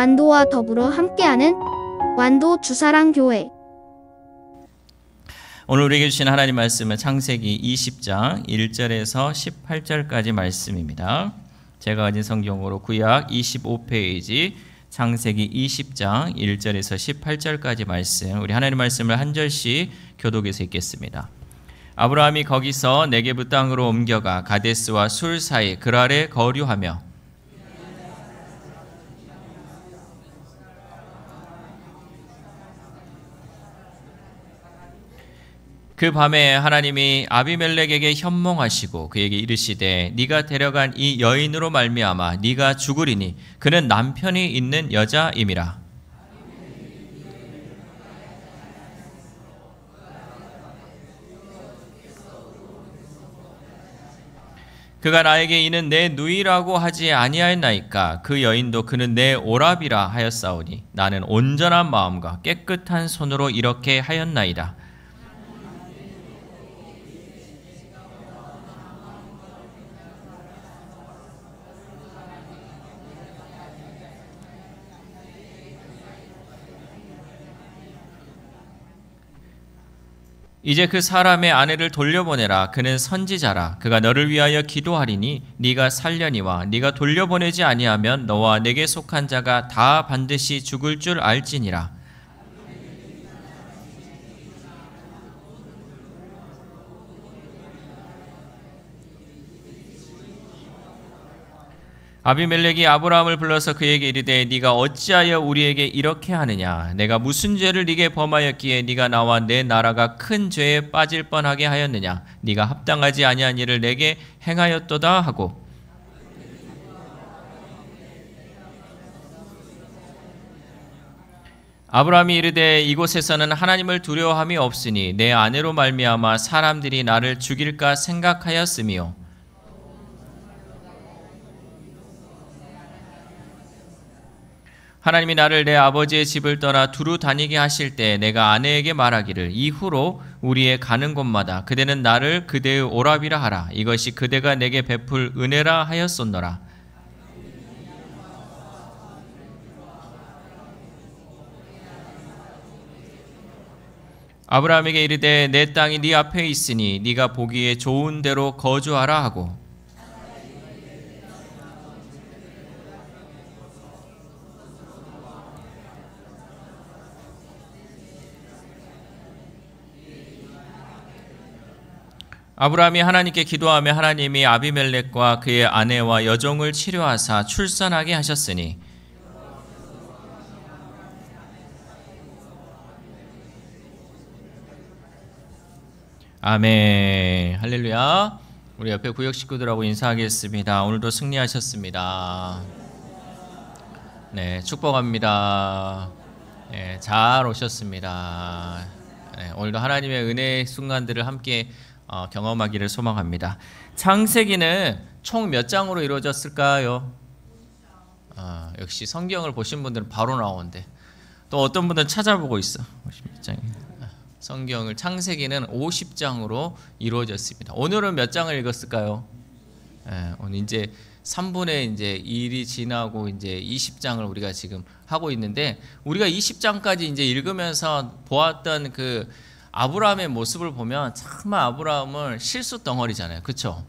완도와 더불어 함께하는 완도 주사랑교회. 오늘 우리에게 주신 하나님 말씀은 창세기 20장 1절에서 18절까지 말씀입니다. 제가 가진 성경으로 구약 25페이지 창세기 20장 1절에서 18절까지 말씀, 우리 하나님 말씀을 한 절씩 교독해서 읽겠습니다. 아브라함이 거기서 네게부 땅으로 옮겨가 가데스와 술 사이 그랄에 거류하며 그 밤에 하나님이 아비멜렉에게 현몽하시고 그에게 이르시되 네가 데려간 이 여인으로 말미암아 네가 죽으리니 그는 남편이 있는 여자임이라. 그가 나에게 이는 내 누이라고 하지 아니하였나이까. 그 여인도 그는 내 오랍이라 하였사오니 나는 온전한 마음과 깨끗한 손으로 이렇게 하였나이다. 이제 그 사람의 아내를 돌려보내라. 그는 선지자라. 그가 너를 위하여 기도하리니 네가 살려니와 네가 돌려보내지 아니하면 너와 내게 속한 자가 다 반드시 죽을 줄 알지니라. 아비멜렉이 아브라함을 불러서 그에게 이르되 네가 어찌하여 우리에게 이렇게 하느냐? 내가 무슨 죄를 네게 범하였기에 네가 나와 내 나라가 큰 죄에 빠질 뻔하게 하였느냐? 네가 합당하지 아니한 일을 내게 행하였도다 하고 아브라함이 이르되 이곳에서는 하나님을 두려워함이 없으니 내 아내로 말미암아 사람들이 나를 죽일까 생각하였으며 하나님이 나를 내 아버지의 집을 떠나 두루 다니게 하실 때 내가 아내에게 말하기를 이후로 우리의 가는 곳마다 그대는 나를 그대의 오랍이라 하라. 이것이 그대가 내게 베풀 은혜라 하였었노라. 아브라함에게 이르되 내 땅이 네 앞에 있으니 네가 보기에 좋은 데로 거주하라 하고 아브라함이 하나님께 기도하며 하나님이 아비멜렉과 그의 아내와 여종을 치료하사 출산하게 하셨으니 아멘. 할렐루야. 우리 옆에 구역 식구들하고 인사하겠습니다. 오늘도 승리하셨습니다. 네, 축복합니다. 네, 잘 오셨습니다. 네, 오늘도 하나님의 은혜의 순간들을 함께 경험하기를 소망합니다. 창세기는 총 몇 장으로 이루어졌을까요? 역시 성경을 보신 분들은 바로 나오는데 또 어떤 분들은 찾아보고 있어. 50장이. 성경을 창세기는 50장으로 이루어졌습니다. 오늘은 몇 장을 읽었을까요? 오늘 이제 3분의 이제 1이 지나고 이제 20장을 우리가 지금 하고 있는데 우리가 20장까지 이제 읽으면서 보았던 그 아브라함의 모습을 보면 정말 아브라함은 실수 덩어리잖아요. 그렇죠?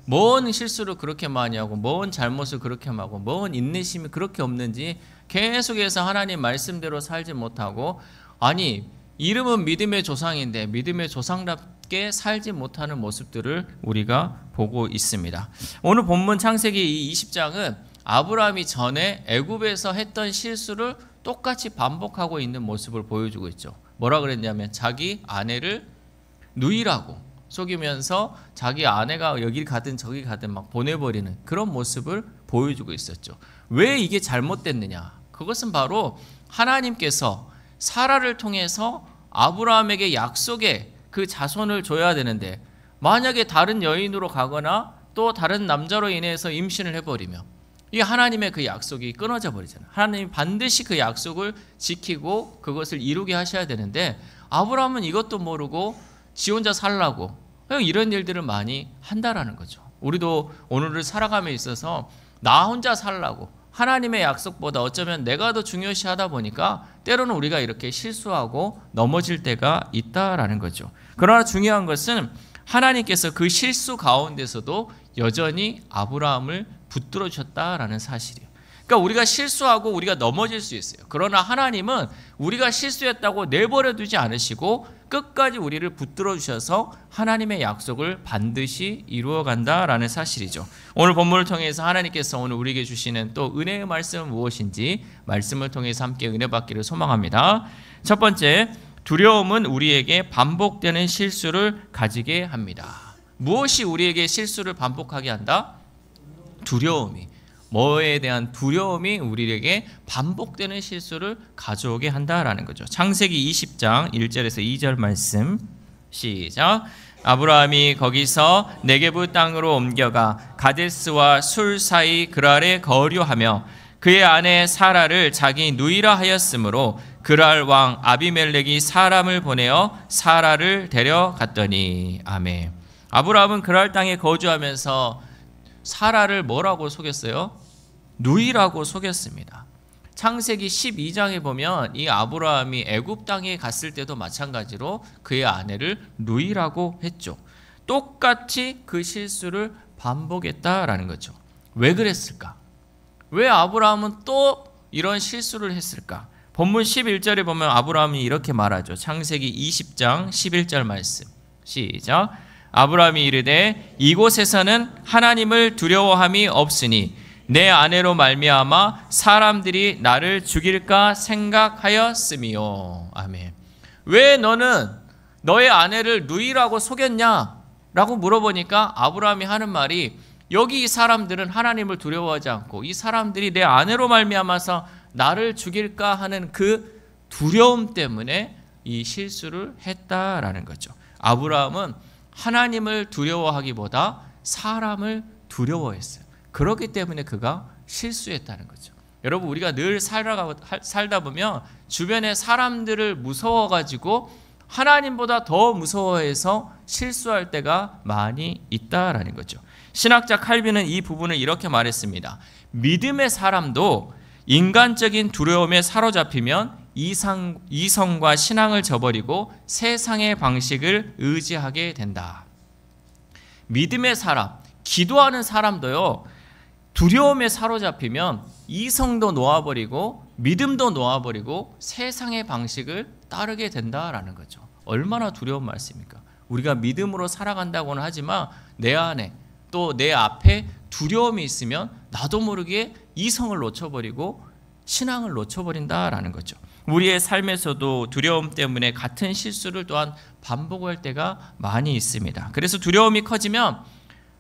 뭔 실수를 그렇게 많이 하고 뭔 잘못을 그렇게 하고 뭔 인내심이 그렇게 없는지 계속해서 하나님 말씀대로 살지 못하고 아니 이름은 믿음의 조상인데 믿음의 조상답게 살지 못하는 모습들을 우리가 보고 있습니다. 오늘 본문 창세기 20장은 아브라함이 전에 애굽에서 했던 실수를 똑같이 반복하고 있는 모습을 보여주고 있죠. 뭐라 그랬냐면 자기 아내를 누이라고 속이면서 자기 아내가 여기 가든 저기 가든 막 보내버리는 그런 모습을 보여주고 있었죠. 왜 이게 잘못됐느냐? 그것은 바로 하나님께서 사라를 통해서 아브라함에게 약속의 그 자손을 줘야 되는데 만약에 다른 여인으로 가거나 또 다른 남자로 인해서 임신을 해버리면 이 하나님의 그 약속이 끊어져 버리잖아요. 하나님이 반드시 그 약속을 지키고 그것을 이루게 하셔야 되는데 아브라함은 이것도 모르고 지 혼자 살라고 이런 일들을 많이 한다라는 거죠. 우리도 오늘을 살아감에 있어서 나 혼자 살라고 하나님의 약속보다 어쩌면 내가 더 중요시하다 보니까 때로는 우리가 이렇게 실수하고 넘어질 때가 있다라는 거죠. 그러나 중요한 것은 하나님께서 그 실수 가운데서도 여전히 아브라함을 붙들어 주셨다라는 사실이에요. 그러니까 우리가 실수하고 우리가 넘어질 수 있어요. 그러나 하나님은 우리가 실수했다고 내버려 두지 않으시고 끝까지 우리를 붙들어 주셔서 하나님의 약속을 반드시 이루어 간다라는 사실이죠. 오늘 본문을 통해서 하나님께서 오늘 우리에게 주시는 또 은혜의 말씀은 무엇인지 말씀을 통해서 함께 은혜 받기를 소망합니다. 첫 번째, 두려움은 우리에게 반복되는 실수를 가지게 합니다. 무엇이 우리에게 실수를 반복하게 한다? 두려움이. 뭐에 대한 두려움이 우리에게 반복되는 실수를 가져오게 한다라는 거죠. 창세기 20장 1절에서 2절 말씀 시작. 아브라함이 거기서 네게부 땅으로 옮겨가 가데스와 술 사이 그랄에 거류하며 그의 아내 사라를 자기 누이라 하였으므로 그랄 왕 아비멜렉이 사람을 보내어 사라를 데려갔더니. 아멘. 아브라함은 그랄 땅에 거주하면서 사라를 뭐라고 속였어요? 누이라고 속였습니다. 창세기 12장에 보면 이 아브라함이 애굽 땅에 갔을 때도 마찬가지로 그의 아내를 누이라고 했죠. 똑같이 그 실수를 반복했다라는 거죠. 왜 그랬을까? 왜 아브라함은 또 이런 실수를 했을까? 본문 11절에 보면 아브라함이 이렇게 말하죠. 창세기 20장 11절 말씀 시작. 아브라함이 이르되 이곳에서는 하나님을 두려워함이 없으니 내 아내로 말미암아 사람들이 나를 죽일까 생각하였음이요. 아멘. 왜 너는 너의 아내를 누이라고 속였냐라고 물어보니까 아브라함이 하는 말이 여기 이 사람들은 하나님을 두려워하지 않고 이 사람들이 내 아내로 말미암아서 나를 죽일까 하는 그 두려움 때문에 이 실수를 했다라는 거죠. 아브라함은 하나님을 두려워하기보다 사람을 두려워했어요. 그렇기 때문에 그가 실수했다는 거죠. 여러분, 우리가 늘 살다 보면 주변의 사람들을 무서워가지고 하나님보다 더 무서워해서 실수할 때가 많이 있다라는 거죠. 신학자 칼빈은 이 부분을 이렇게 말했습니다. 믿음의 사람도 인간적인 두려움에 사로잡히면 이성과 신앙을 저버리고 세상의 방식을 의지하게 된다. 믿음의 사람, 기도하는 사람도요, 두려움에 사로잡히면 이성도 놓아버리고 믿음도 놓아버리고 세상의 방식을 따르게 된다라는 거죠. 얼마나 두려운 말씀입니까? 우리가 믿음으로 살아간다고는 하지만 내 안에 또 내 앞에 두려움이 있으면 나도 모르게 이성을 놓쳐버리고 신앙을 놓쳐버린다라는 거죠. 우리의 삶에서도 두려움 때문에 같은 실수를 또한 반복할 때가 많이 있습니다. 그래서 두려움이 커지면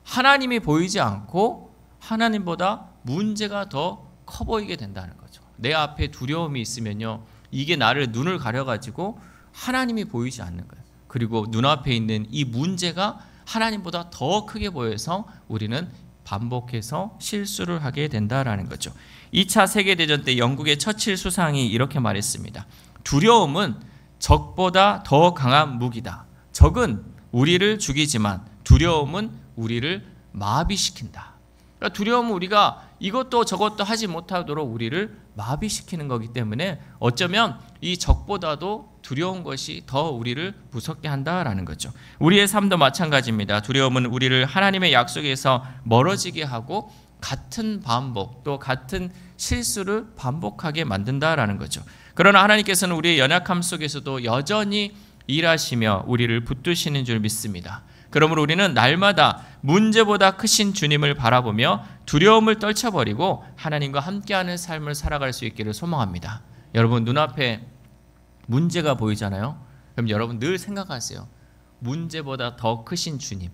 하나님이 보이지 않고 하나님보다 문제가 더 커 보이게 된다는 거죠. 내 앞에 두려움이 있으면요, 이게 나를 눈을 가려가지고 하나님이 보이지 않는 거예요. 그리고 눈앞에 있는 이 문제가 하나님보다 더 크게 보여서 우리는 반복해서 실수를 하게 된다라는 거죠. 2차 세계대전 때 영국의 처칠 수상이 이렇게 말했습니다. 두려움은 적보다 더 강한 무기다. 적은 우리를 죽이지만 두려움은 우리를 마비시킨다. 그러니까 두려움은 우리가 이것도 저것도 하지 못하도록 우리를 마비시키는 거기 때문에 어쩌면 이 적보다도 두려운 것이 더 우리를 무섭게 한다라는 거죠. 우리의 삶도 마찬가지입니다. 두려움은 우리를 하나님의 약속에서 멀어지게 하고 같은 반복 또 같은 실수를 반복하게 만든다라는 거죠. 그러나 하나님께서는 우리의 연약함 속에서도 여전히 일하시며 우리를 붙드시는 줄 믿습니다. 그러므로 우리는 날마다 문제보다 크신 주님을 바라보며 두려움을 떨쳐버리고 하나님과 함께하는 삶을 살아갈 수 있기를 소망합니다. 여러분, 눈앞에 문제가 보이잖아요. 그럼 여러분 늘 생각하세요. 문제보다 더 크신 주님.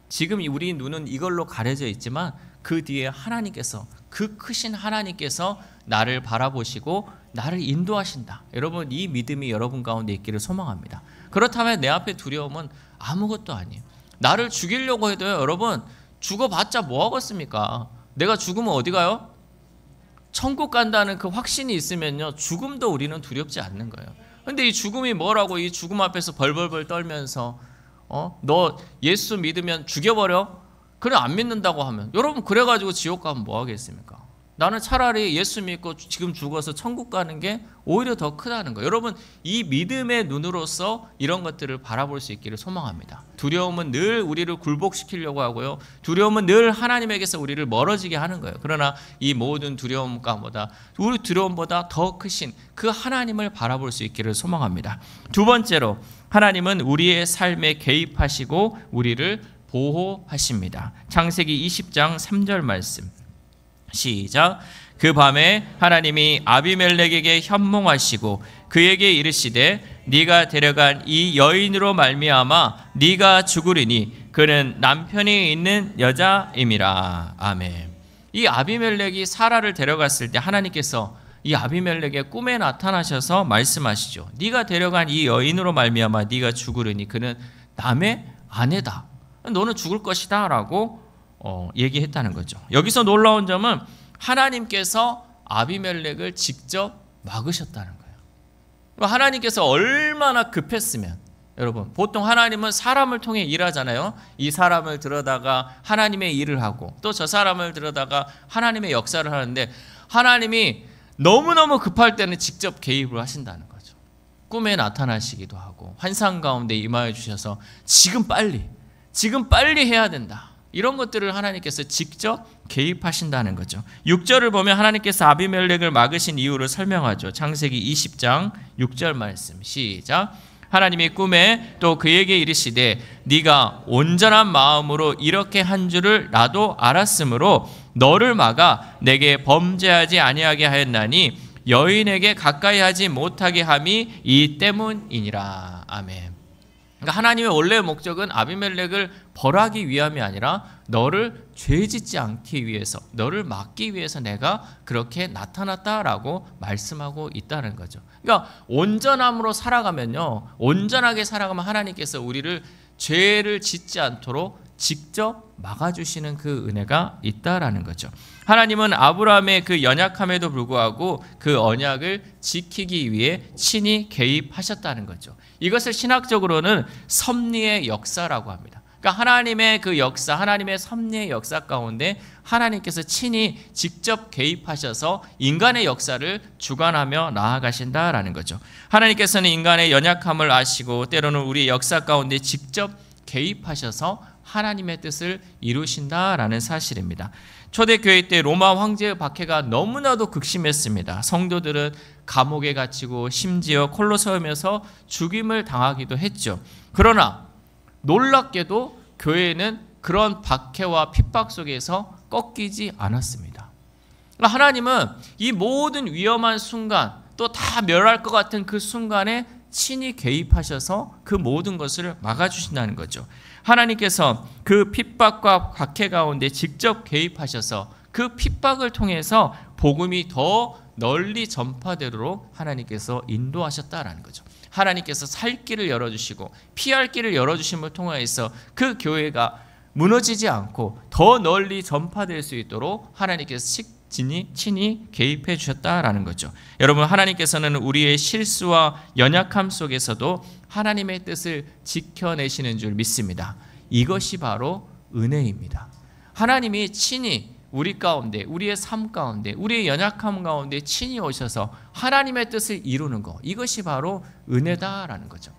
지금 우리 눈은 이걸로 가려져 있지만 그 뒤에 하나님께서, 그 크신 하나님께서 나를 바라보시고 나를 인도하신다. 여러분, 이 믿음이 여러분 가운데 있기를 소망합니다. 그렇다면 내 앞에 두려움은 아무것도 아니에요. 나를 죽이려고 해도요, 여러분, 죽어봤자 뭐 하겠습니까? 내가 죽으면 어디 가요? 천국 간다는 그 확신이 있으면요, 죽음도 우리는 두렵지 않는 거예요. 근데 이 죽음이 뭐라고, 이 죽음 앞에서 벌벌벌 떨면서 너 예수 믿으면 죽여버려? 그래, 안 믿는다고 하면, 여러분, 그래가지고 지옥 가면 뭐 하겠습니까? 나는 차라리 예수 믿고 지금 죽어서 천국 가는 게 오히려 더 크다는 거예요. 여러분, 이 믿음의 눈으로서 이런 것들을 바라볼 수 있기를 소망합니다. 두려움은 늘 우리를 굴복시키려고 하고요. 두려움은 늘 하나님에게서 우리를 멀어지게 하는 거예요. 그러나 이 모든 두려움보다 우리 두려움보다 더 크신 그 하나님을 바라볼 수 있기를 소망합니다. 두 번째로, 하나님은 우리의 삶에 개입하시고 우리를 보호하십니다. 창세기 20장 3절 말씀. 시작. 그 밤에 하나님이 아비멜렉에게 현몽하시고 그에게 이르시되 네가 데려간 이 여인으로 말미암아 네가 죽으리니 그는 남편이 있는 여자임이라. 아멘. 이 아비멜렉이 사라를 데려갔을 때 하나님께서 이 아비멜렉의 꿈에 나타나셔서 말씀하시죠. 네가 데려간 이 여인으로 말미암아 네가 죽으리니 그는 남의 아내다. 너는 죽을 것이다 라고 얘기했다는 거죠. 여기서 놀라운 점은 하나님께서 아비멜렉을 직접 막으셨다는 거예요. 하나님께서 얼마나 급했으면, 여러분, 보통 하나님은 사람을 통해 일하잖아요. 이 사람을 들여다가 하나님의 일을 하고 또 저 사람을 들여다가 하나님의 역사를 하는데, 하나님이 너무너무 급할 때는 직접 개입을 하신다는 거죠. 꿈에 나타나시기도 하고 환상 가운데 임하여 주셔서 지금 빨리 해야 된다. 이런 것들을 하나님께서 직접 개입하신다는 거죠. 6절을 보면 하나님께서 아비멜렉을 막으신 이유를 설명하죠. 창세기 20장 6절 말씀. 시작. 하나님이 꿈에 또 그에게 이르시되 네가 온전한 마음으로 이렇게 한 줄을 나도 알았으므로 너를 막아 내게 범죄하지 아니하게 하였나니 여인에게 가까이 하지 못하게 함이 이 때문이니라. 아멘. 그러니까 하나님의 원래의 목적은 아비멜렉을 벌하기 위함이 아니라 너를 죄짓지 않기 위해서, 너를 막기 위해서 내가 그렇게 나타났다라고 말씀하고 있다는 거죠. 그러니까 온전함으로 살아가면요, 온전하게 살아가면 하나님께서 우리를 죄를 짓지 않도록 직접 막아주시는 그 은혜가 있다라는 거죠. 하나님은 아브라함의 그 연약함에도 불구하고 그 언약을 지키기 위해 친히 개입하셨다는 거죠. 이것을 신학적으로는 섭리의 역사라고 합니다. 그러니까 하나님의 그 역사, 하나님의 섭리의 역사 가운데 하나님께서 친히 직접 개입하셔서 인간의 역사를 주관하며 나아가신다라는 거죠. 하나님께서는 인간의 연약함을 아시고 때로는 우리의 역사 가운데 직접 개입하셔서 하나님의 뜻을 이루신다라는 사실입니다. 초대교회 때 로마 황제의 박해가 너무나도 극심했습니다. 성도들은 감옥에 갇히고 심지어 콜로세움에서 죽임을 당하기도 했죠. 그러나 놀랍게도 교회는 그런 박해와 핍박 속에서 꺾이지 않았습니다. 하나님은 이 모든 위험한 순간, 또 다 멸할 것 같은 그 순간에 친히 개입하셔서 그 모든 것을 막아주신다는 거죠. 하나님께서 그 핍박과 박해 가운데 직접 개입하셔서 그 핍박을 통해서 복음이 더 널리 전파되도록 하나님께서 인도하셨다라는 거죠. 하나님께서 살 길을 열어주시고 피할 길을 열어주심을 통하여서 그 교회가 무너지지 않고 더 널리 전파될 수 있도록 하나님께서 친히 개입해 주셨다라는 거죠. 여러분, 하나님께서는 우리의 실수와 연약함 속에서도 하나님의 뜻을 지켜내시는 줄 믿습니다. 이것이 바로 은혜입니다. 하나님이 친히 우리 가운데, 우리의 삶 가운데, 우리의 연약함 가운데 친히 오셔서 하나님의 뜻을 이루는 것, 이것이 바로 은혜다라는 거죠.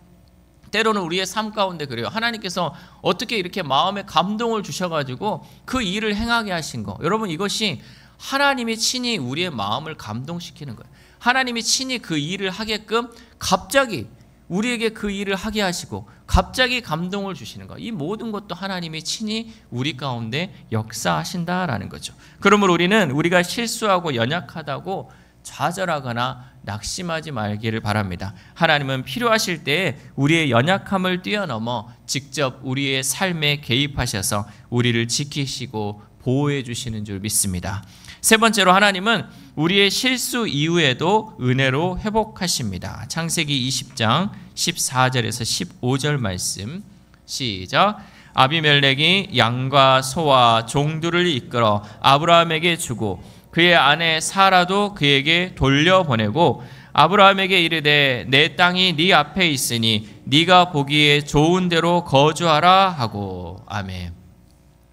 때로는 우리의 삶 가운데 그래요. 하나님께서 어떻게 이렇게 마음에 감동을 주셔가지고 그 일을 행하게 하신 거, 여러분, 이것이 하나님이 친히 우리의 마음을 감동시키는 거예요. 하나님이 친히 그 일을 하게끔 갑자기 우리에게 그 일을 하게 하시고 갑자기 감동을 주시는 것, 이 모든 것도 하나님이 친히 우리 가운데 역사하신다라는 거죠. 그러므로 우리는 우리가 실수하고 연약하다고 좌절하거나 낙심하지 말기를 바랍니다. 하나님은 필요하실 때에 우리의 연약함을 뛰어넘어 직접 우리의 삶에 개입하셔서 우리를 지키시고 보호해 주시는 줄 믿습니다. 세 번째로, 하나님은 우리의 실수 이후에도 은혜로 회복하십니다. 창세기 20장 14절에서 15절 말씀. 시작. 아비멜렉이 양과 소와 종들을 이끌어 아브라함에게 주고 그의 아내 사라도 그에게 돌려보내고 아브라함에게 이르되 내 땅이 네 앞에 있으니 네가 보기에 좋은 대로 거주하라 하고. 아멘.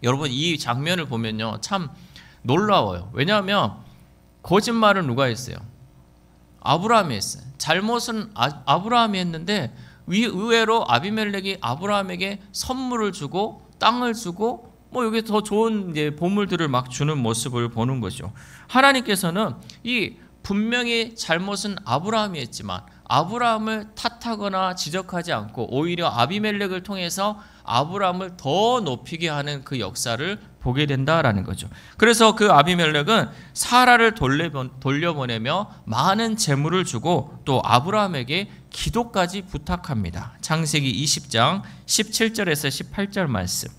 여러분, 이 장면을 보면요, 참 놀라워요. 왜냐하면 거짓말은 누가 했어요? 아브라함이 했어요. 잘못은 아브라함이 했는데 의외로 아비멜렉이 아브라함에게 선물을 주고 땅을 주고 여기 더 좋은 이제 보물들을 막 주는 모습을 보는 거죠. 하나님께서는 이 분명히 잘못은 아브라함이 했지만 아브라함을 탓하거나 지적하지 않고 오히려 아비멜렉을 통해서 아브라함을 더 높이게 하는 그 역사를 보게 된다라는 거죠. 그래서 그 아비멜렉은 사라를 돌려보내며 많은 재물을 주고 또 아브라함에게 기도까지 부탁합니다. 창세기 20장 17절에서 18절 말씀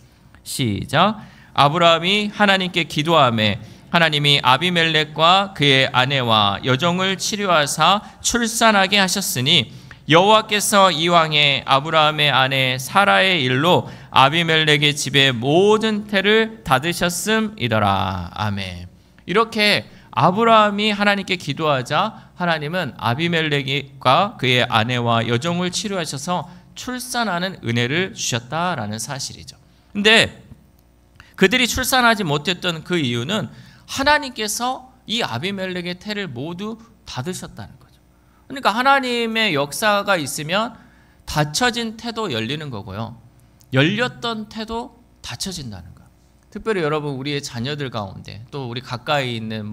시작. 아브라함이 하나님께 기도하매 하나님이 아비멜렉과 그의 아내와 여종을 치료하사 출산하게 하셨으니 여호와께서 이왕에 아브라함의 아내 사라의 일로 아비멜렉의 집의 모든 태를 닫으셨음이더라. 아멘. 이렇게 아브라함이 하나님께 기도하자 하나님은 아비멜렉과 그의 아내와 여종을 치료하셔서 출산하는 은혜를 주셨다라는 사실이죠. 근데 그들이 출산하지 못했던 그 이유는 하나님께서 이 아비멜렉의 태를 모두 닫으셨다는 거죠. 그러니까 하나님의 역사가 있으면 닫혀진 태도 열리는 거고요. 열렸던 태도 닫혀진다는 거예요. 특별히 여러분 우리의 자녀들 가운데 또 우리 가까이 있는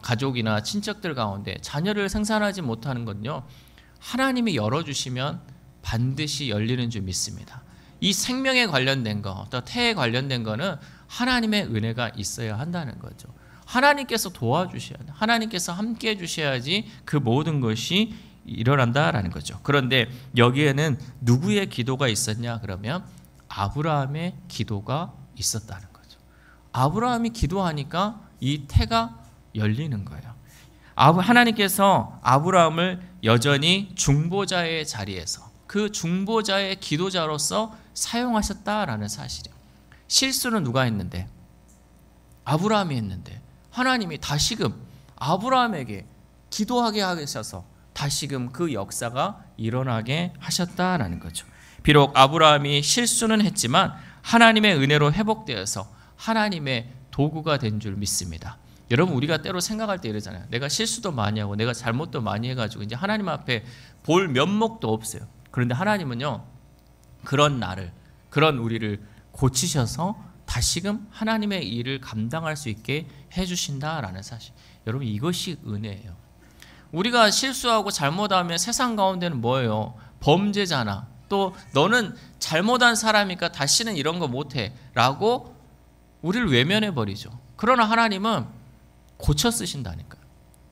가족이나 친척들 가운데 자녀를 생산하지 못하는 건요. 하나님이 열어주시면 반드시 열리는 줄 믿습니다. 이 생명에 관련된 거, 또 태에 관련된 거는 하나님의 은혜가 있어야 한다는 거죠. 하나님께서 도와주셔야 돼요. 하나님께서 함께 해주셔야지 그 모든 것이 일어난다라는 거죠. 그런데 여기에는 누구의 기도가 있었냐 그러면 아브라함의 기도가 있었다는 거죠. 아브라함이 기도하니까 이 태가 열리는 거예요. 하나님께서 아브라함을 여전히 중보자의 자리에서 그 중보자의 기도자로서 사용하셨다라는 사실이에요. 실수는 누가 했는데? 아브라함이 했는데 하나님이 다시금 아브라함에게 기도하게 하셔서 다시금 그 역사가 일어나게 하셨다라는 거죠. 비록 아브라함이 실수는 했지만 하나님의 은혜로 회복되어서 하나님의 도구가 된 줄 믿습니다. 여러분 우리가 때로 생각할 때 이러잖아요. 내가 실수도 많이 하고 내가 잘못도 많이 해가지고 이제 하나님 앞에 볼 면목도 없어요. 그런데 하나님은요 그런 나를 그런 우리를 고치셔서 다시금 하나님의 일을 감당할 수 있게 해주신다라는 사실. 여러분 이것이 은혜예요. 우리가 실수하고 잘못하면 세상 가운데는 뭐예요? 범죄잖아. 또 너는 잘못한 사람이니까 다시는 이런 거 못해 라고 우리를 외면해버리죠. 그러나 하나님은 고쳐 쓰신다니까요.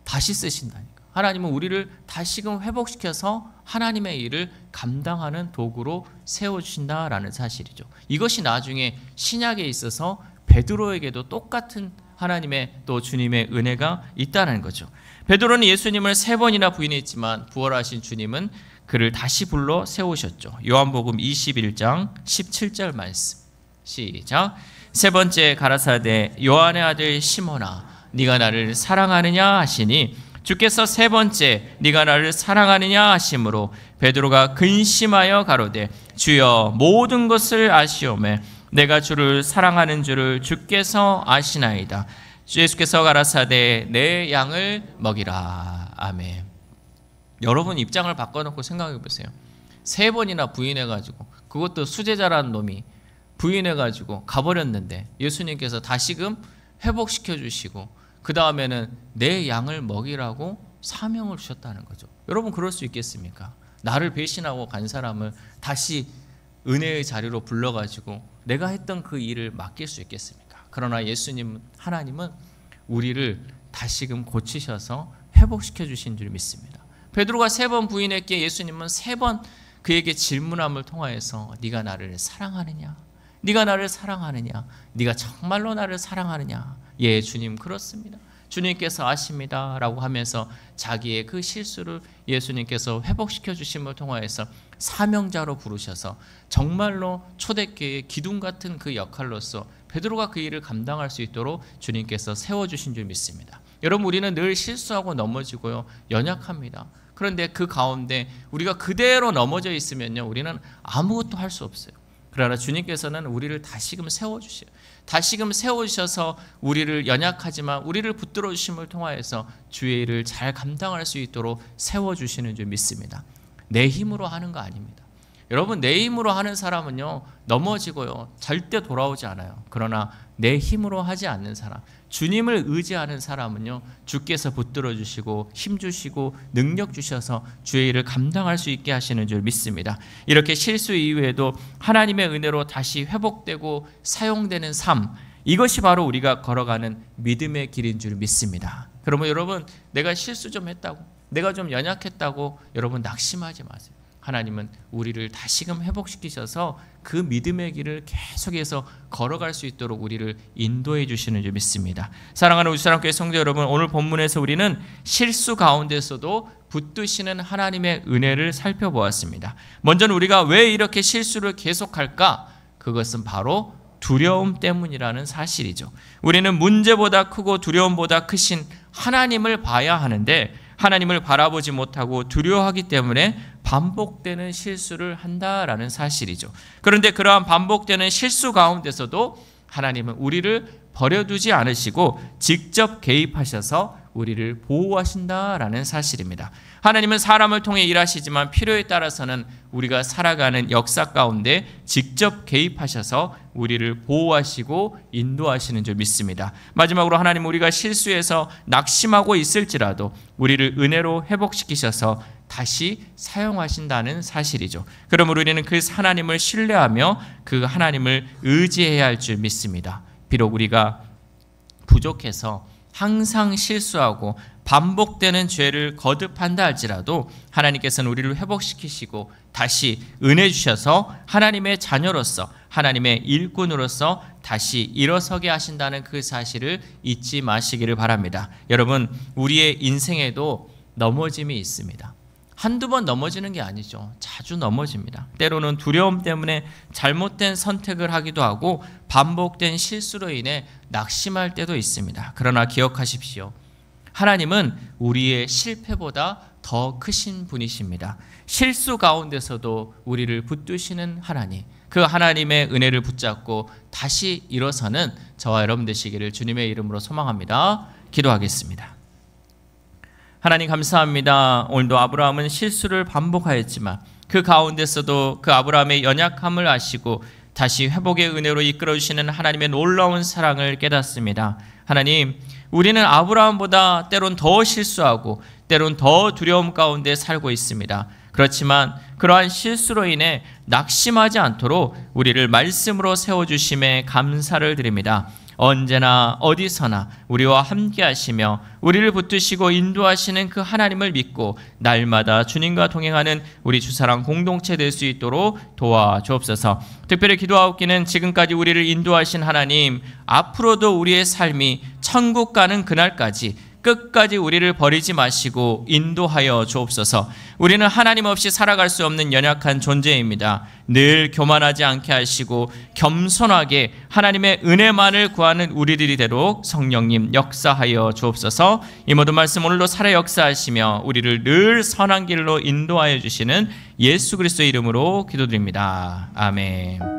다시 쓰신다니까요. 하나님은 우리를 다시금 회복시켜서 하나님의 일을 감당하는 도구로 세워주신다라는 사실이죠. 이것이 나중에 신약에 있어서 베드로에게도 똑같은 하나님의 또 주님의 은혜가 있다는 거죠. 베드로는 예수님을 3번이나 부인했지만 부활하신 주님은 그를 다시 불러 세우셨죠. 요한복음 21장 17절 말씀 시작. 3번째 가라사대 요한의 아들 시몬아 네가 나를 사랑하느냐 하시니 주께서 3번째 네가 나를 사랑하느냐 하심으로 베드로가 근심하여 가로되 주여 모든 것을 아시오매 내가 주를 사랑하는 줄을 주께서 아시나이다. 예수께서 가라사대 내 양을 먹이라. 아멘. 여러분 입장을 바꿔놓고 생각해 보세요. 3번이나 부인해가지고 그것도 수제자라는 놈이 부인해가지고 가버렸는데 예수님께서 다시금 회복시켜 주시고 그 다음에는 내 양을 먹이라고 사명을 주셨다는 거죠. 여러분 그럴 수 있겠습니까? 나를 배신하고 간 사람을 다시 은혜의 자리로 불러가지고 내가 했던 그 일을 맡길 수 있겠습니까? 그러나 예수님 하나님은 우리를 다시금 고치셔서 회복시켜 주신 줄 믿습니다. 베드로가 3번 부인했기에 예수님은 3번 그에게 질문함을 통하여서 네가 나를 사랑하느냐? 네가 나를 사랑하느냐? 네가 정말로 나를 사랑하느냐? 예, 주님 그렇습니다. 주님께서 아십니다 라고 하면서 자기의 그 실수를 예수님께서 회복시켜 주심을 통하여서 사명자로 부르셔서 정말로 초대교회의 기둥 같은 그 역할로서 베드로가 그 일을 감당할 수 있도록 주님께서 세워주신 줄 믿습니다. 여러분 우리는 늘 실수하고 넘어지고요 연약합니다. 그런데 그 가운데 우리가 그대로 넘어져 있으면요 우리는 아무것도 할 수 없어요. 그러나 주님께서는 우리를 다시금 세워주셔요. 다시금 세워주셔서 우리를 연약하지만 우리를 붙들어 주심을 통하여서 주의 일을 잘 감당할 수 있도록 세워주시는 줄 믿습니다. 내 힘으로 하는 거 아닙니다. 여러분, 내 힘으로 하는 사람은요 넘어지고요 절대 돌아오지 않아요. 그러나 내 힘으로 하지 않는 사람, 주님을 의지하는 사람은요 주께서 붙들어 주시고 힘 주시고 능력 주셔서 주의 일을 감당할 수 있게 하시는 줄 믿습니다. 이렇게 실수 이후에도 하나님의 은혜로 다시 회복되고 사용되는 삶, 이것이 바로 우리가 걸어가는 믿음의 길인 줄 믿습니다. 그러면 여러분, 내가 실수 좀 했다고, 내가 좀 연약했다고 여러분 낙심하지 마세요. 하나님은 우리를 다시금 회복시키셔서 그 믿음의 길을 계속해서 걸어갈 수 있도록 우리를 인도해 주시는 줄 믿습니다. 사랑하는 우리 사랑교회 성도 여러분, 오늘 본문에서 우리는 실수 가운데서도 붙드시는 하나님의 은혜를 살펴보았습니다. 먼저는 우리가 왜 이렇게 실수를 계속할까? 그것은 바로 두려움 때문이라는 사실이죠. 우리는 문제보다 크고 두려움보다 크신 하나님을 봐야 하는데 하나님을 바라보지 못하고 두려워하기 때문에 반복되는 실수를 한다라는 사실이죠. 그런데 그러한 반복되는 실수 가운데서도 하나님은 우리를 버려두지 않으시고 직접 개입하셔서 우리를 보호하신다라는 사실입니다. 하나님은 사람을 통해 일하시지만 필요에 따라서는 우리가 살아가는 역사 가운데 직접 개입하셔서 우리를 보호하시고 인도하시는 줄 믿습니다. 마지막으로 하나님은 우리가 실수해서 낙심하고 있을지라도 우리를 은혜로 회복시키셔서 다시 사용하신다는 사실이죠. 그러므로 우리는 그 하나님을 신뢰하며 그 하나님을 의지해야 할 줄 믿습니다. 비록 우리가 부족해서 항상 실수하고 반복되는 죄를 거듭한다 할지라도 하나님께서는 우리를 회복시키시고 다시 은혜 주셔서 하나님의 자녀로서, 하나님의 일꾼으로서 다시 일어서게 하신다는 그 사실을 잊지 마시기를 바랍니다. 여러분, 우리의 인생에도 넘어짐이 있습니다. 한두 번 넘어지는 게 아니죠. 자주 넘어집니다. 때로는 두려움 때문에 잘못된 선택을 하기도 하고 반복된 실수로 인해 낙심할 때도 있습니다. 그러나 기억하십시오. 하나님은 우리의 실패보다 더 크신 분이십니다. 실수 가운데서도 우리를 붙드시는 하나님, 그 하나님의 은혜를 붙잡고 다시 일어서는 저와 여러분 되시기를 주님의 이름으로 소망합니다. 기도하겠습니다. 하나님 감사합니다. 오늘도 아브라함은 실수를 반복하였지만 그 가운데서도 그 아브라함의 연약함을 아시고 다시 회복의 은혜로 이끌어주시는 하나님의 놀라운 사랑을 깨닫습니다. 하나님, 우리는 아브라함보다 때론 더 실수하고 때론 더 두려움 가운데 살고 있습니다. 그렇지만 그러한 실수로 인해 낙심하지 않도록 우리를 말씀으로 세워주심에 감사를 드립니다. 언제나 어디서나 우리와 함께 하시며 우리를 붙드시고 인도하시는 그 하나님을 믿고 날마다 주님과 동행하는 우리 주사랑 공동체 될 수 있도록 도와주옵소서. 특별히 기도하옵기는 지금까지 우리를 인도하신 하나님, 앞으로도 우리의 삶이 천국 가는 그날까지 끝까지 우리를 버리지 마시고 인도하여 주옵소서. 우리는 하나님 없이 살아갈 수 없는 연약한 존재입니다. 늘 교만하지 않게 하시고 겸손하게 하나님의 은혜만을 구하는 우리들이 되도록 성령님 역사하여 주옵소서. 이 모든 말씀 오늘도 살아 역사하시며 우리를 늘 선한 길로 인도하여 주시는 예수 그리스도의 이름으로 기도드립니다. 아멘.